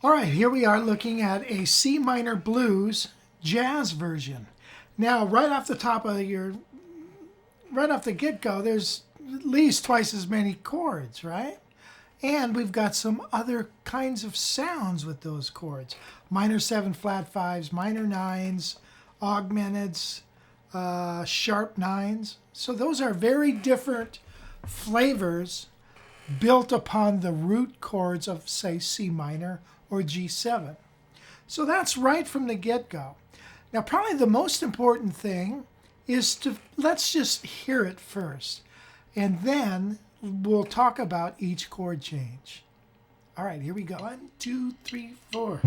All right, here we are looking at a C minor blues jazz version. Now, right off the get-go, there's at least twice as many chords, right? And we've got some other kinds of sounds with those chords. Minor 7 flat 5s, minor 9s, augmenteds, sharp 9s. So those are very different flavors built upon the root chords of, say, C minor or G7. So that's right from the get-go. Now, probably the most important thing is let's just hear it first, and then we'll talk about each chord change. All right, here we go. 1, 2, 3, 4.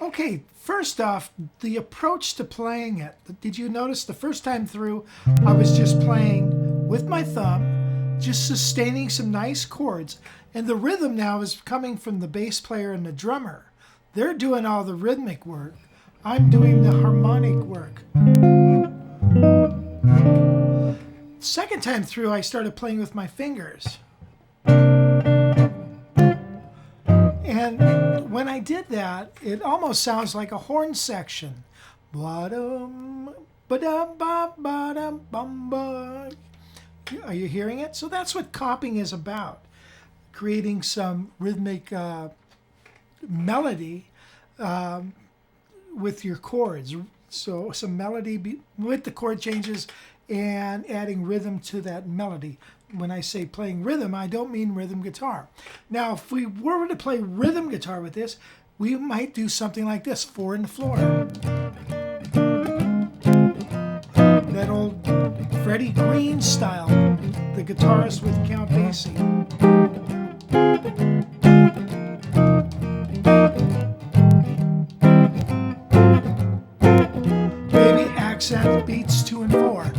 Okay, first off, the approach to playing it. Did you notice the first time through, I was just playing with my thumb, just sustaining some nice chords. And the rhythm now is coming from the bass player and the drummer. They're doing all the rhythmic work. I'm doing the harmonic work. Second time through, I started playing with my fingers. And when I did that, it almost sounds like a horn section. Are you hearing it? So that's what copying is about. Creating some rhythmic melody with your chords. So some melody with the chord changes and adding rhythm to that melody. When I say playing rhythm, I don't mean rhythm guitar. Now, if we were to play rhythm guitar with this, we might do something like this, 4 in the floor. That old Freddie Green style, the guitarist with Count Basie. Maybe accent beats 2 and 4.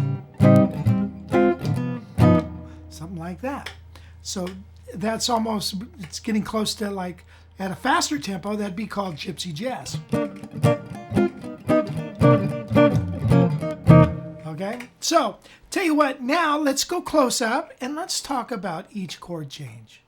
Something like that. So that's almost, it's getting close to, like, at a faster tempo, that'd be called gypsy jazz. Okay, so tell you what, now let's go close up and let's talk about each chord change.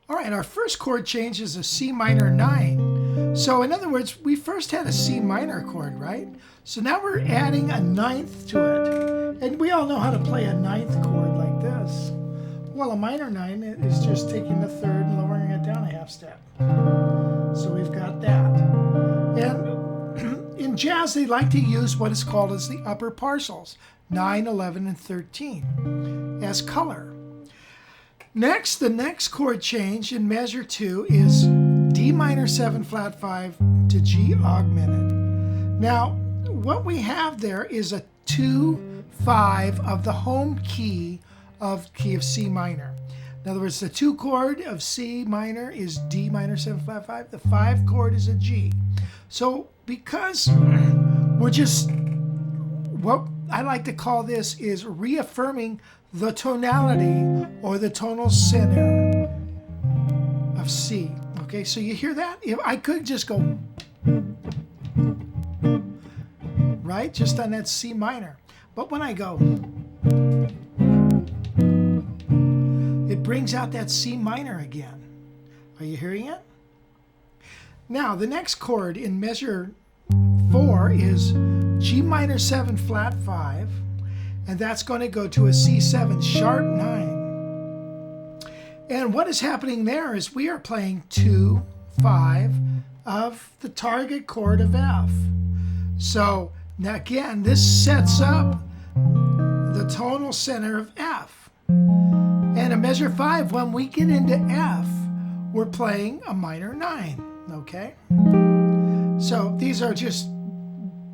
All right, our first chord change is a C minor 9. So in other words, we first had a C minor chord, right? So now we're adding a 9th to it. And we all know how to play a 9th chord like this. Well, a minor 9 is just taking the 3rd and lowering it down a half step. So we've got that. And in jazz, they like to use what is called as the upper partials, 9, 11, and 13, as color. Next, the next chord change in measure 2 is D minor 7 flat 5 to G augmented. Now, what we have there is a 2/5 of the home key of C minor. In other words, the 2 chord of C minor is D minor 7 flat 5. The 5 chord is a G. So because we're just, what I like to call this is reaffirming the tonality or the tonal center of C. Okay, so you hear that? If I could just go, right, just on that C minor. But when I go, it brings out that C minor again. Are you hearing it? Now, the next chord in measure 4 is G minor 7 flat 5, and that's going to go to a C7 sharp 9. And what is happening there is we are playing 2/5 of the target chord of F. So now again, this sets up the tonal center of F. And in measure 5, when we get into F, we're playing a minor 9, okay? So these are just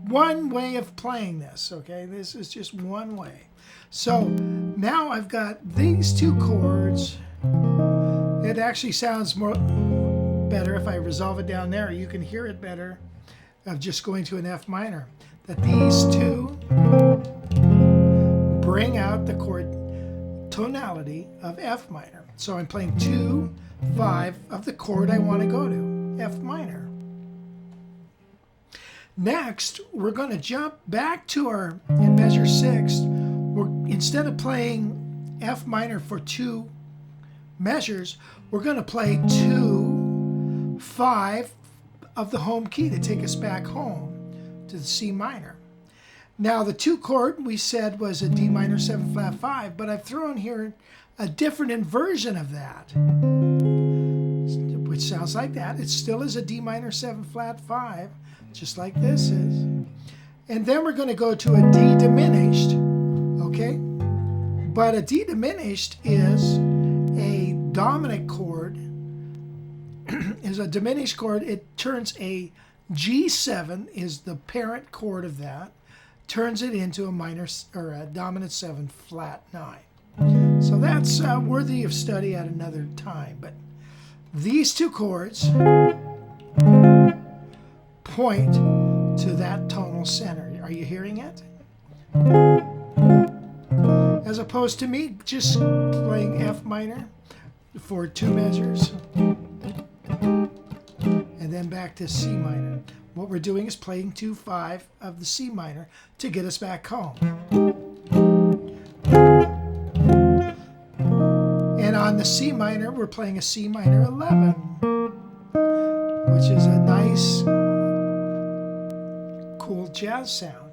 one way of playing this, okay? This is just one way. So now I've got these two chords. It actually sounds better if I resolve it down there. You can hear it better of just going to an F minor. That these two bring out the chord tonality of F minor. So I'm playing 2, 5 of the chord I want to go to, F minor. Next, we're going to jump back to in measure 6, instead of playing F minor for 2 measures, we're going to play 2, 5 of the home key to take us back home to the C minor. Now the 2 chord we said was a D minor 7 flat 5, but I've thrown here a different inversion of that, which sounds like that. It still is a D minor 7 flat 5, just like this is. And then we're going to go to a D diminished, okay? But a D diminished is a dominant chord, is a diminished chord. It turns a G7 is the parent chord of that, turns it into a minor or a dominant 7 flat 9. So that's worthy of study at another time. But these 2 chords point to that tonal center. Are you hearing it? As opposed to me just playing F minor for 2 measures and then back to C minor. What we're doing is playing 2, 5 of the C minor to get us back home. And on the C minor, we're playing a C minor 11, which is a nice, cool jazz sound.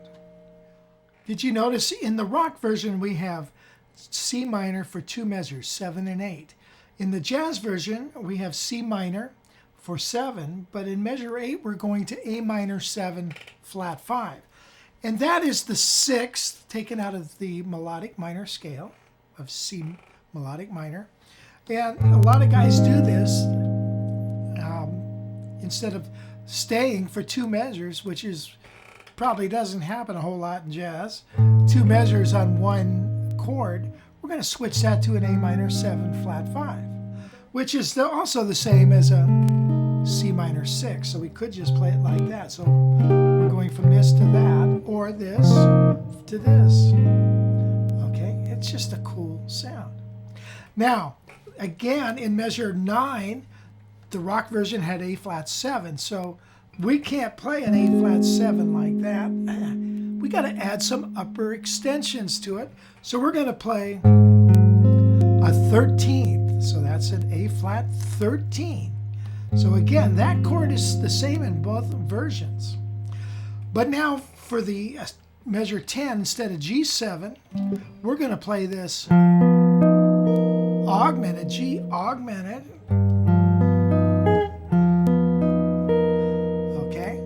Did you notice in the rock version we have C minor for 2 measures, 7 and 8. In the jazz version, we have C minor for 7, but in measure 8, we're going to A minor 7 flat 5. And that is the 6th taken out of the melodic minor scale of C melodic minor. And a lot of guys do this instead of staying for 2 measures, which is probably doesn't happen a whole lot in jazz. 2 measures on 1 chord, we're going to switch that to an A minor 7 flat 5, which is also the same as a C minor 6. So we could just play it like that. So we're going from this to that, or this to this. Okay, it's just a cool sound. Now, again, in measure 9, the rock version had A flat 7. So we can't play an A flat 7 like that. We got to add some upper extensions to it. So we're going to play a 13th. So that's an A flat 13. So again, that chord is the same in both versions. But now for the measure 10, instead of G7, we're going to play this augmented, G augmented. Okay,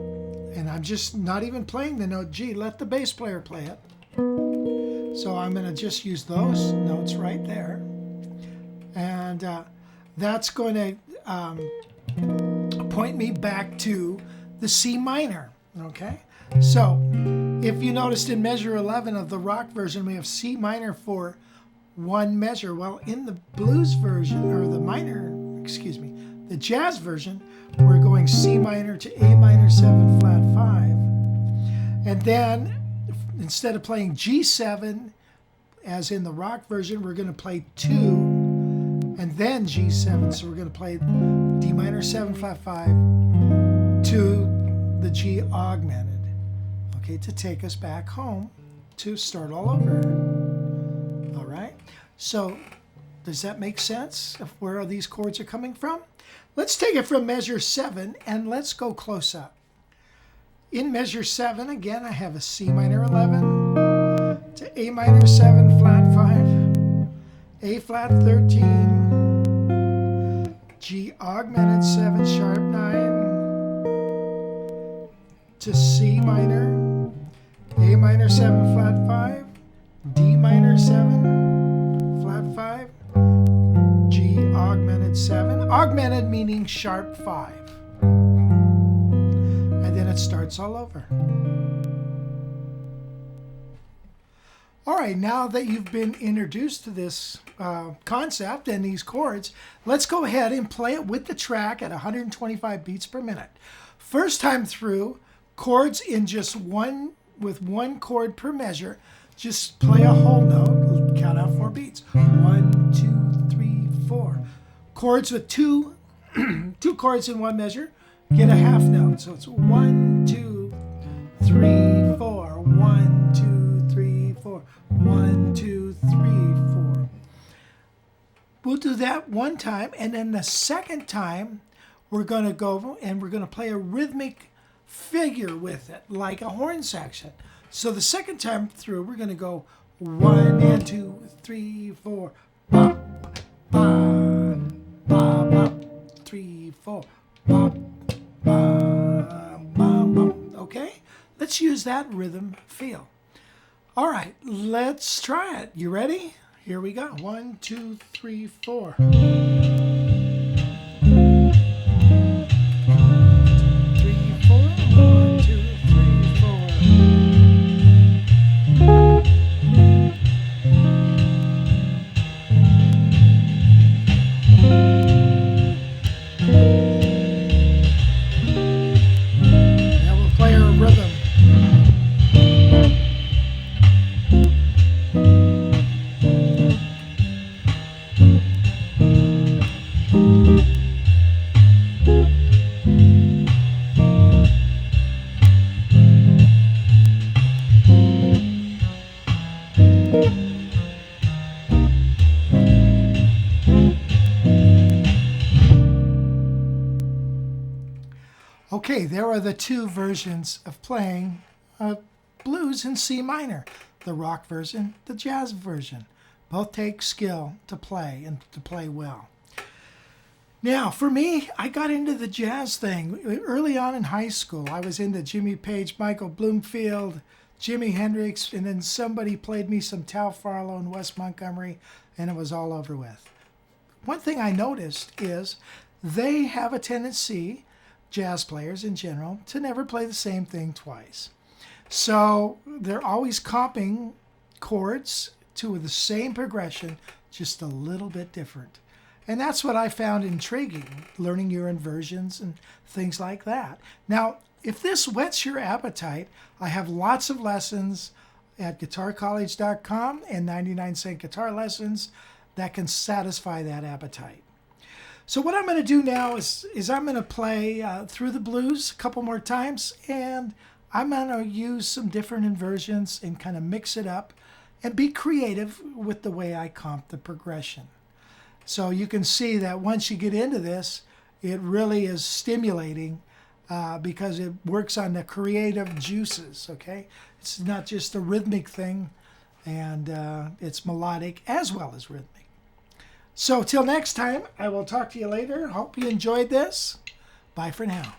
and I'm just not even playing the note G. Let the bass player play it. So I'm going to just use those notes right there. And that's going to point me back to the C minor, okay? So if you noticed in measure 11 of the rock version, we have C minor for 1 measure. Well, in the blues version, or the jazz version, we're going C minor to A minor 7 flat 5. And then instead of playing G7, as in the rock version, we're going to play 2 and then G7. So we're going to play D minor 7 flat 5 to the G augmented, okay, to take us back home to start all over. All right, so does that make sense of where these chords are coming from? Let's take it from measure 7 and let's go close up. In measure 7, again, I have a C minor 11 to A minor 7 flat 5, A flat 13, G augmented 7 sharp 9 to C minor, A minor 7 flat 5, D minor 7 flat 5, G augmented 7. augmented meaning sharp 5. And then it starts all over. All right, now that you've been introduced to this concept and these chords, let's go ahead and play it with the track at 125 beats per minute. First time through, chords in just with one chord per measure. Just play a whole note, count out 4 beats. 1, 2, 3, 4. Chords with two chords in one measure, get a half note. So it's 1, 2, 3, 4. 1, 2, 3, 4. 1, 2, 3, 4. We'll do that one time, and then the second time we're going to go and we're going to play a rhythmic figure with it, like a horn section. So the second time through, we're going to go 1 and 2, 3, 4, bop, ba, ba, bop, 3, 4, bop, ba, ba, bop. Okay, let's use that rhythm feel. All right, let's try it. You ready? Here we go. 1, 2, 3, 4. 3, 4. 1, 2, 3, 4. Now we'll play our rhythm. Okay, there are the two versions of playing blues in C minor. The rock version, the jazz version. Both take skill to play and to play well. Now, for me, I got into the jazz thing early on in high school. I was into Jimmy Page, Michael Bloomfield, Jimi Hendrix, and then somebody played me some Tal Farlow and Wes Montgomery, and it was all over with. One thing I noticed is they have a tendency, jazz players in general, to never play the same thing twice. So they're always comping chords to the same progression, just a little bit different. And that's what I found intriguing, learning your inversions and things like that. Now, if this whets your appetite, I have lots of lessons at guitarcollege.com and 99-cent guitar lessons that can satisfy that appetite. So what I'm going to do now is I'm going to play through the blues a couple more times, and I'm going to use some different inversions and kind of mix it up and be creative with the way I comp the progression. So you can see that once you get into this, it really is stimulating because it works on the creative juices, okay? It's not just a rhythmic thing, and it's melodic as well as rhythmic. So till next time, I will talk to you later. Hope you enjoyed this. Bye for now.